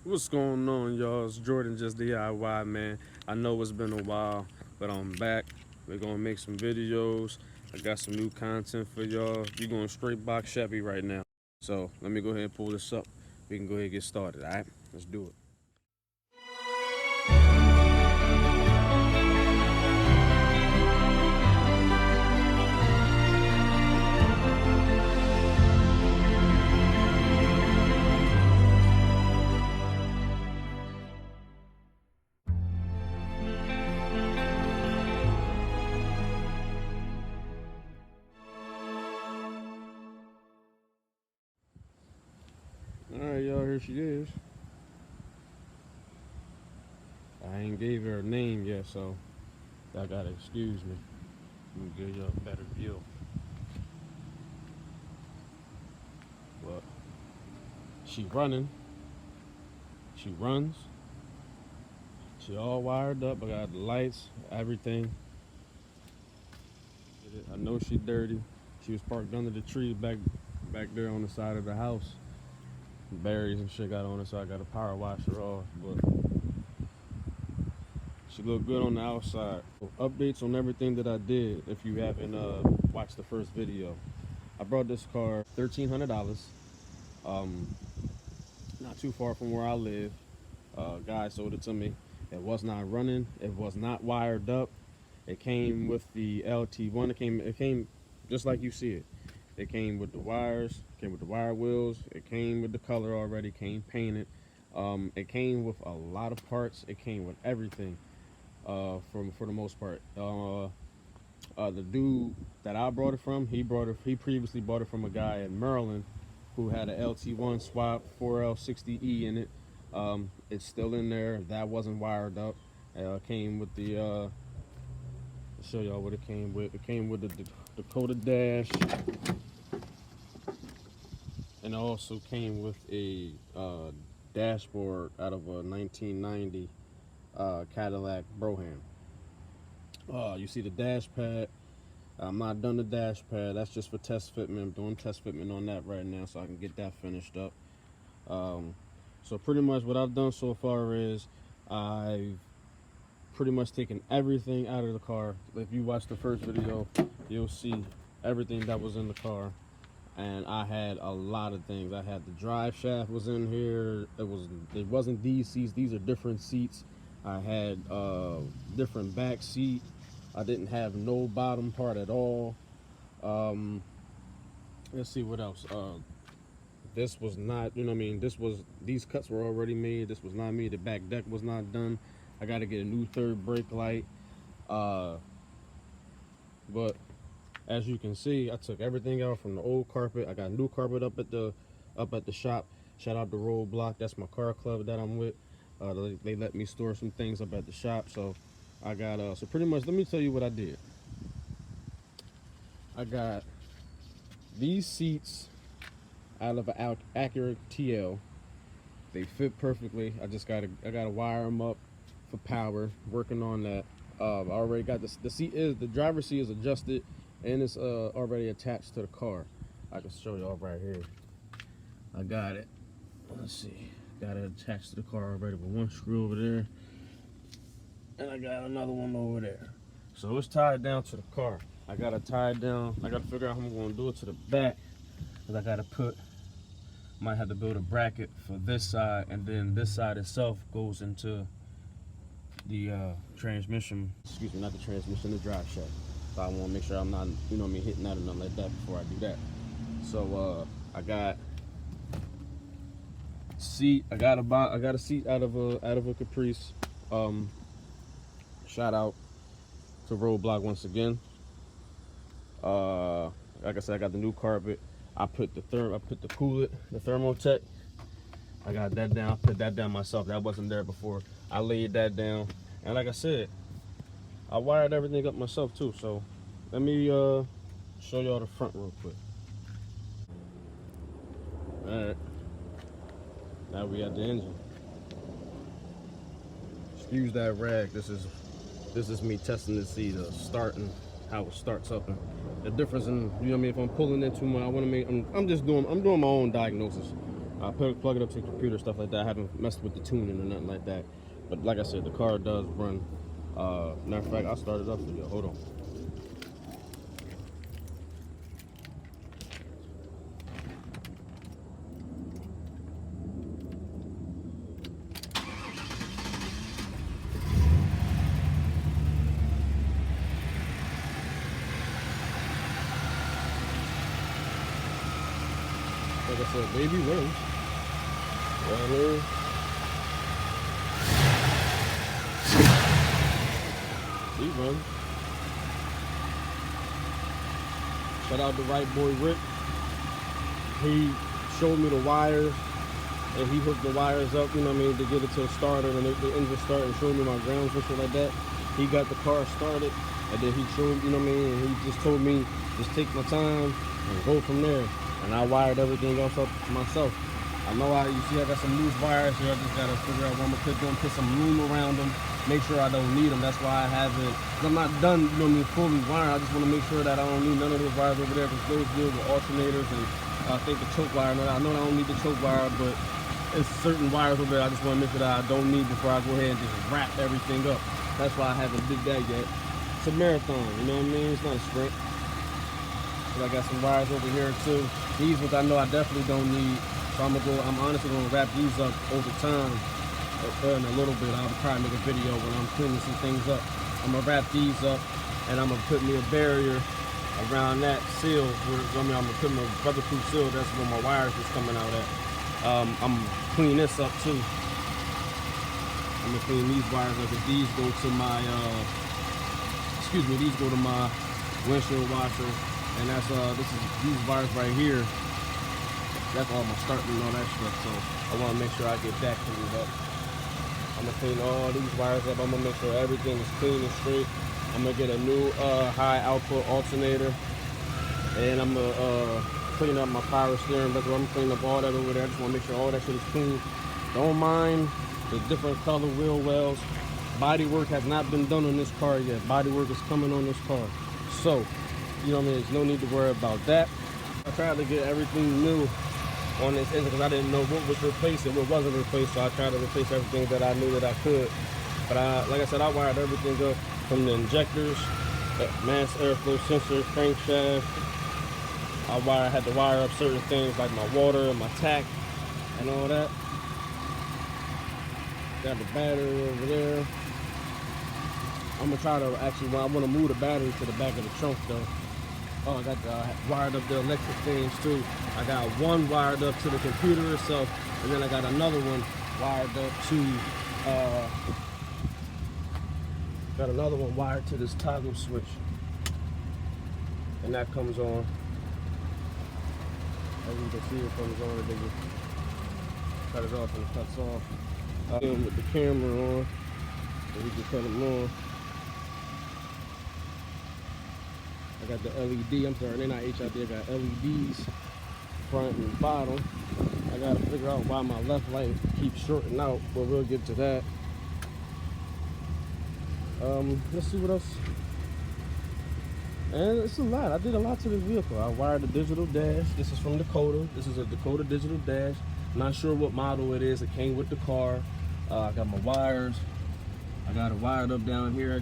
What's going on, y'all? It's Jordan, just DIY, man. I know it's been a while, but I'm back. We're gonna make some videos. I got some new content for y'all. You're going straight box Chevy right now. So let me go ahead and pull this up. We can go ahead and get started, all right? Let's do it. All right, y'all, here she is. I ain't gave her a name yet, so y'all gotta excuse me. Let me give y'all a better view. But she running. She runs. She all wired up. I got the lights, everything. I know she dirty. She was parked under the tree back there on the side of the house. Berries and shit got on her, so I got to power wash her off. But she looked good on the outside. Updates on everything that I did. If you haven't watched the first video, I brought this car $1,300. Not too far from where I live. Guy sold it to me. It was not running. It was not wired up. It came with the LT1. It came just like you see it. It came with the wires, came with the wire wheels. It came with the color already, came painted. It came with a lot of parts. It came with everything for the most part. The dude that I brought it from, he previously bought it from a guy in Maryland who had an LT1 swap 4L60E in it. It's still in there. That wasn't wired up. Came with the I'll show y'all what it came with. It came with the Dakota dash, and it also came with a dashboard out of a 1990 Cadillac Brougham. You see the dash pad. I'm not done the dash pad. That's just for test fitment. I'm doing test fitment on that right now, so I can get that finished up. So pretty much what I've done so far is I've pretty much taken everything out of the car. If you watch the first video, you'll see everything that was in the car. And I had a lot of things. I had the drive shaft was in here. It wasn't these seats. These are different seats. I had different back seat. I didn't have no bottom part at all. Let's see what else. This was not, you know what I mean, these cuts were already made. This was not me. The back deck was not done. I got to get a new third brake light. But as you can see, I took everything out from the old carpet. I got new carpet up at the shop. Shout out to Roadblock. That's my car club that I'm with. They let me store some things up at the shop. So I got so pretty much, let me tell you what I did. I got these seats out of an Acura TL. They fit perfectly. I gotta wire them up for power. Working on that. I already got the driver's seat is adjusted and it's already attached to the car. I can show y'all right here. I got it. Let's see. Got it attached to the car already with one screw over there, and I got another one over there. So it's tied down to the car. I gotta tie it down. I gotta figure out how I'm gonna do it to the back, because I gotta might have to build a bracket for this side, and then this side itself goes into the transmission. Excuse me, not the transmission, the drive shaft. So I want to make sure I'm not, you know what I mean, hitting that or nothing like that before I do that. So I got seat. I got a seat out of a Caprice. Shout out to Roadblock once again. Like I said, I got the new carpet. I put the coolant, the Thermotech. I got that down. I put that down myself. That wasn't there before. I laid that down, and like I said, I wired everything up myself too. So let me show y'all the front real quick. All right, now we got the engine. Excuse that rag. This is me testing to see the starting, how it starts up, and the difference in, you know what I mean, if I'm pulling in too much. I want to make, I'm doing my own diagnosis. I plug it up to the computer, stuff like that. I haven't messed with the tuning or nothing like that. But like I said, the car does run. Matter of fact, I'll start it up for you. Hold on. Like I said, baby wins. Right here. He runs. Shout out to right boy Rick. He showed me the wires and he hooked the wires up, you know what I mean, to get it to a starter and the engine start and showed me my grounds and shit like that. He got the car started and then he showed, you know what I mean, and he just told me, just take my time and go from there. And I wired everything else up myself. I know you see I got some loose wires here. I just gotta figure out what I'm gonna put them, put some room around them, make sure I don't need them. That's why I haven't, I'm not done, you know what I mean, fully wired. I just wanna make sure that I don't need none of those wires over there because those deal with alternators and I think the choke wire. I know I don't need the choke wire, but it's certain wires over there I just wanna make sure that I don't need before I go ahead and just wrap everything up. That's why I haven't did that yet. It's a marathon, you know what I mean? It's not a sprint. But I got some wires over here too. These ones I know I definitely don't need. So I'm honestly gonna wrap these up over time. In a little bit, I'll probably make a video when I'm cleaning some things up. I'm gonna wrap these up and I'm gonna put me a barrier around that seal. I'm gonna put my weatherproof seal. That's where my wires is coming out at. I'm gonna clean this up too. I'm gonna clean these wires up because these go to my, these go to my windshield washer. And that's these wires right here. That's all my starting and all that stuff. So I want to make sure I get that cleaned up. I'm gonna clean all these wires up. I'm gonna make sure everything is clean and straight. I'm gonna get a new high output alternator, and I'm gonna clean up my power steering. That's what I'm cleaning up all that over there. I just want to make sure all that shit is clean. Don't mind the different color wheel wells. Body work has not been done on this car yet. Body work is coming on this car. So, you know what I mean? There's no need to worry about that. I tried to get everything new on this engine because I didn't know what was replaced and what wasn't replaced. So I tried to replace everything that I knew that I could. But like I said, I wired everything up from the injectors, mass airflow sensor, crankshaft. I had to wire up certain things like my water and my tack and all that. Got the battery over there. I'm gonna try to actually, I want to move the battery to the back of the trunk though. Oh, I got wired up the electric things too. I got one wired up to the computer itself, and then I got another one wired up to, this toggle switch. And that comes on. As you can see, it comes on and then you cut it off and it cuts off. With the camera on, so we can cut them on. I got the LED, I'm sorry, they're not HID, I got LEDs front and bottom. I gotta figure out why my left light keeps shorting out, but we'll get to that. Let's see what else. And it's a lot. I did a lot to this vehicle. I wired the digital dash. This is from Dakota. This is a Dakota digital dash. Not sure what model it is. It came with the car. I got my wires. I got it wired up down here.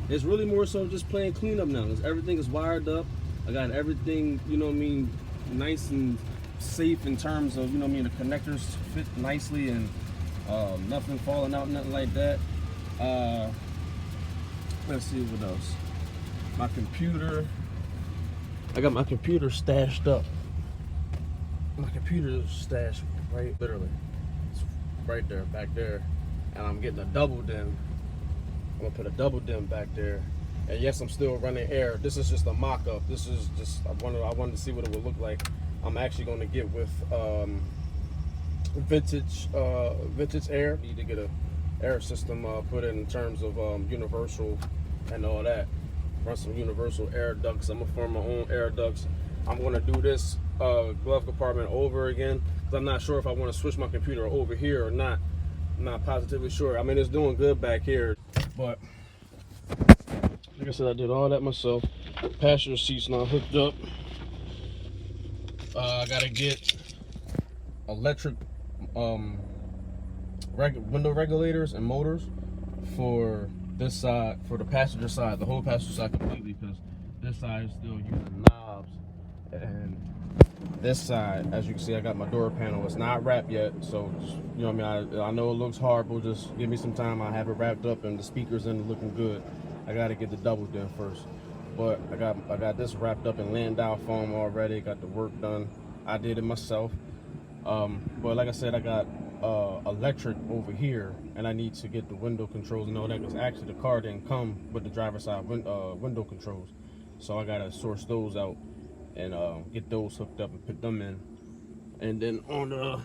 It's really more so just playing cleanup now. Everything is wired up. I got everything, you know what I mean, nice and safe in terms of, you know what I mean, the connectors fit nicely and nothing falling out, nothing like that. Let's see what else. My computer. I got my computer stashed up. My computer is stashed right, literally. It's right there, back there. And I'm getting a double dim. I'm gonna put a double dim back there. And yes, I'm still running air. This is just a mock-up. This is just, I wanted to see what it would look like. I'm actually gonna get with vintage air. Need to get a air system put in terms of universal and all that. Run some universal air ducts. I'm gonna form my own air ducts. I'm gonna do this glove compartment over again because I'm not sure if I want to switch my computer over here or not. I'm not positively sure. I mean, it's doing good back here, but like I said, I did all that myself. Passenger seat's not hooked up. I gotta get electric window regulators and motors for this side, for the passenger side, the whole passenger side completely, because this side is still using knobs. And this side, as you can see, I got my door panel. It's not wrapped yet, so you know what I mean. I know it looks hard, but just give me some time. I have it wrapped up, and the speakers in looking good. I got to get the doubles done first, but I got this wrapped up in Landau foam already. Got the work done. I did it myself. But like I said, I got electric over here, and I need to get the window controls and all that, because actually the car didn't come with the driver's side window controls, so I gotta source those out and get those hooked up and put them in. And then on the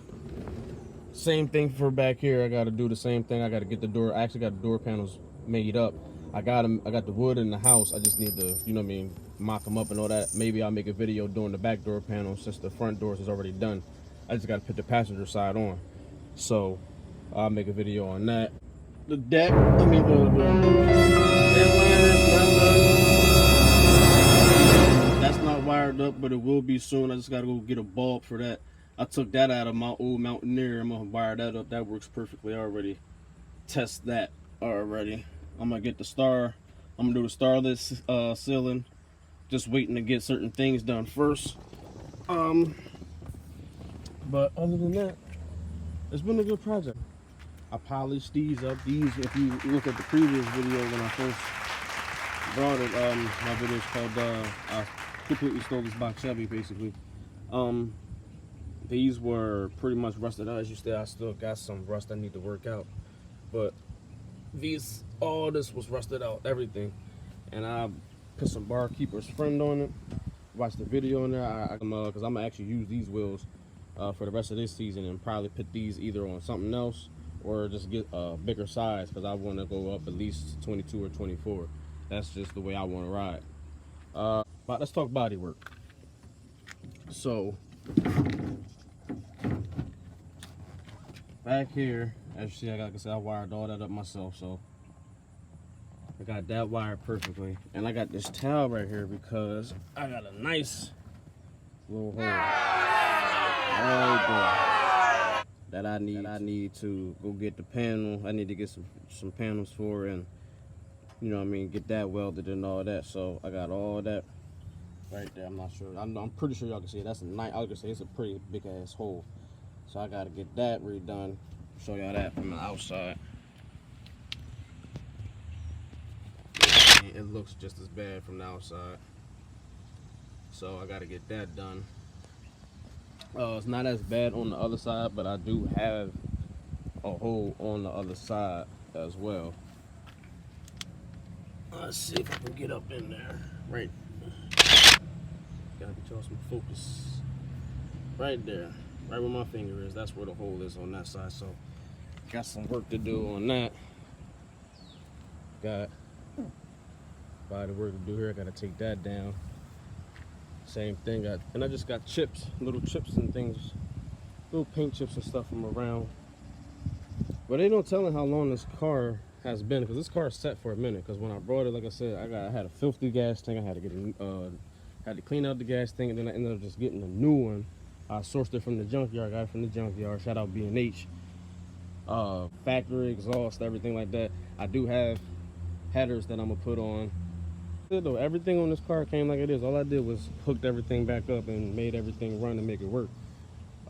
same thing for back here, I gotta do the same thing. I gotta get the door. I actually got the door panels made up. I got them. I got the wood in the house. I just need to, you know what I mean, mock them up and all that. Maybe I'll make a video doing the back door panel since the front doors is already done. I just gotta put the passenger side on. So I'll make a video on that. The deck, I mean the deck liner is not done. That's not wired up, but it will be soon. I just gotta go get a bulb for that. I took that out of my old Mountaineer. I'm gonna wire that up. That works perfectly already. Test that already. I'm gonna get the star. I'm gonna do the starless ceiling. Just waiting to get certain things done first. But other than that, it's been a good project. I polished these up. These, if you look at the previous video when I first brought it, my video is called I completely stole this box Chevy, basically. These were pretty much rusted out. As you see, I still got some rust I need to work out. But these, all this was rusted out, everything. And I put some Barkeeper's Friend on it. Watch the video in there, because I'm gonna actually use these wheels for the rest of this season, and probably put these either on something else or just get a bigger size, because I want to go up at least 22 or 24. That's just the way I want to ride. But let's talk body work. So back here, as you see, like I said, I wired all that up myself, so I got that wired perfectly. And I got this towel right here because I got a nice little hole right there that I need to go get the panel. I need to get some panels for, and you know what I mean, get that welded and all that. So I got all that right there. I'm not sure. I'm pretty sure y'all can see it. That's a nice. I was gonna say it's a pretty big ass hole. So I gotta get that redone. Show y'all that from the outside. It looks just as bad from the outside. So I gotta get that done. It's not as bad on the other side, but I do have a hole on the other side as well. Let's see if I can get up in there. Right. Gotta get y'all some focus. Right there. Right where my finger is. That's where the hole is on that side. So got some work to do on that. Got body work to do here. I gotta take that down. Same thing. And I just got chips, little chips and things, little paint chips and stuff from around. But they don't tell how long this car has been, because this car is set for a minute. Because when I brought it, like I said, I had a filthy gas tank. I had to get had to clean out the gas tank, and then I ended up just getting a new one. I sourced it from the junkyard. Got it from the junkyard. Shout out B&H. Factory exhaust, everything like that. I do have headers that I'm gonna put on. Though everything on this car came like it is. All I did was hooked everything back up and made everything run and make it work.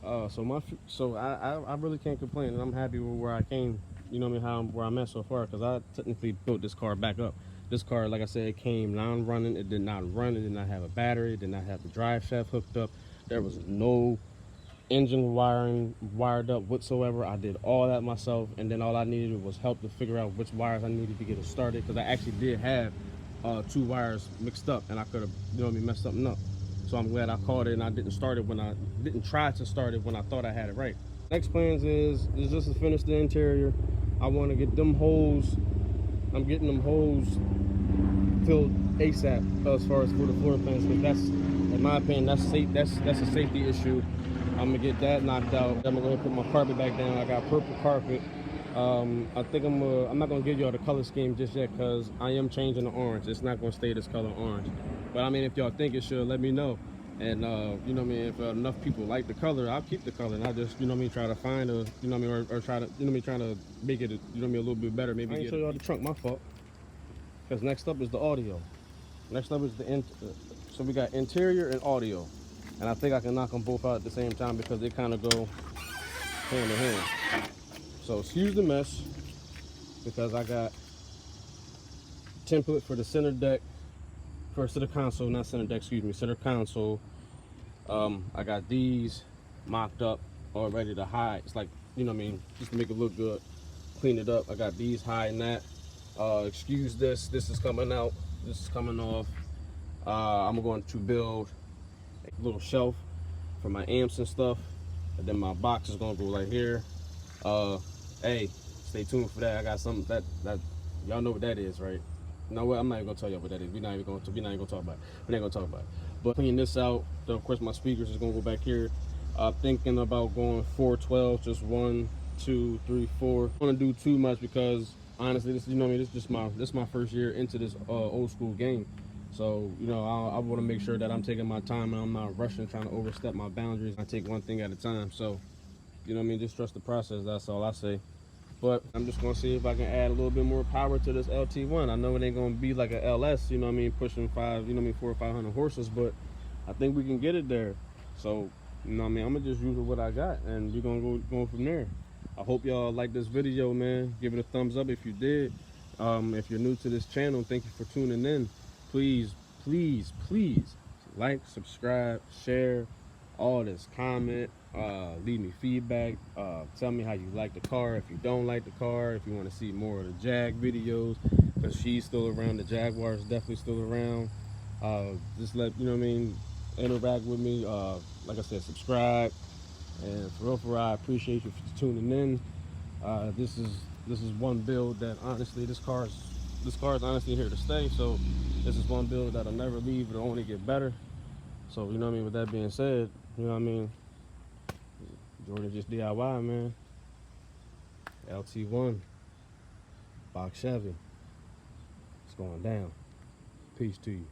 So I really can't complain, and I'm happy with where I came. You know what I mean, where I'm at so far, because I technically built this car back up. This car, like I said, it came non-running. It did not run. It did not have a battery. It did not have the drive shaft hooked up. There was no engine wiring wired up whatsoever. I did all that myself, and then all I needed was help to figure out which wires I needed to get it started, because I actually did have 2 wires mixed up, and I could have, you know what I mean, messed something up. So I'm glad I caught it, and I didn't try to start it when I thought I had it right. Next plans is just to finish the interior. I want to get them holes. I'm getting them holes filled ASAP as far as for the floor plans, because that's, in my opinion, that's a safety issue. I'm gonna get that knocked out. I'm gonna go ahead and put my carpet back down. I got purple carpet. I think I'm not gonna give y'all the color scheme just yet, because I am changing the orange. It's not gonna stay this color orange. But I mean, if y'all think it should, let me know. And you know what I mean, if enough people like the color, I'll keep the color, and I just, you know what I mean, try to find a, you know what I mean, or try to, you know what I mean, trying to make it, you know what I mean, a little bit better. Maybe I ain't show y'all the trunk, my fault. Because next up is the audio. Next up is so we got interior and audio, and I think I can knock them both out at the same time because they kind of go hand in hand. So excuse the mess because I got template for the center deck, for center console, not center deck, excuse me, center console. I got these mocked up or ready to hide. It's like, you know what I mean, just to make it look good, clean it up. I got these hiding that. Excuse this is coming out, this is coming off. I'm going to build a little shelf for my amps and stuff, and then my box is gonna go right here. Hey, stay tuned for that. I got something that y'all know what that is, right? No, what, I'm not even gonna tell y'all what that is. We're not even gonna talk about it. We're not gonna talk about it. But clean this out. Then of course my speakers is gonna go back here. Thinking about going 412, just 1, 2, 3, 4. I don't wanna do too much because honestly, this, you know what I mean, this is my first year into this old school game. So, you know, I want to make sure that I'm taking my time and I'm not rushing, trying to overstep my boundaries. I take one thing at a time. So, you know what I mean, just trust the process. That's all I say. But I'm just going to see if I can add a little bit more power to this LT1. I know it ain't going to be like a LS, you know what I mean, pushing 400 or 500 horses, but I think we can get it there. So, you know what I mean, I'm going to just use what I got, and we're going to go from there. I hope y'all like this video, man. Give it a thumbs up if you did. If you're new to this channel, thank you for tuning in. Please, please, please like, subscribe, share, all this, comment, leave me feedback, tell me how you like the car, if you don't like the car, if you want to see more of the Jag videos, because she's still around, the Jaguar is definitely still around. Just let, you know what I mean, interact with me. Like I said, subscribe, and for real, I appreciate you for tuning in. This is one build that honestly, this car is honestly here to stay. So this is one build that'll never leave. It'll only get better. So, you know what I mean, with that being said, you know what I mean, Jordan just DIY, man. LT1 Box Chevy, it's going down. Peace to you.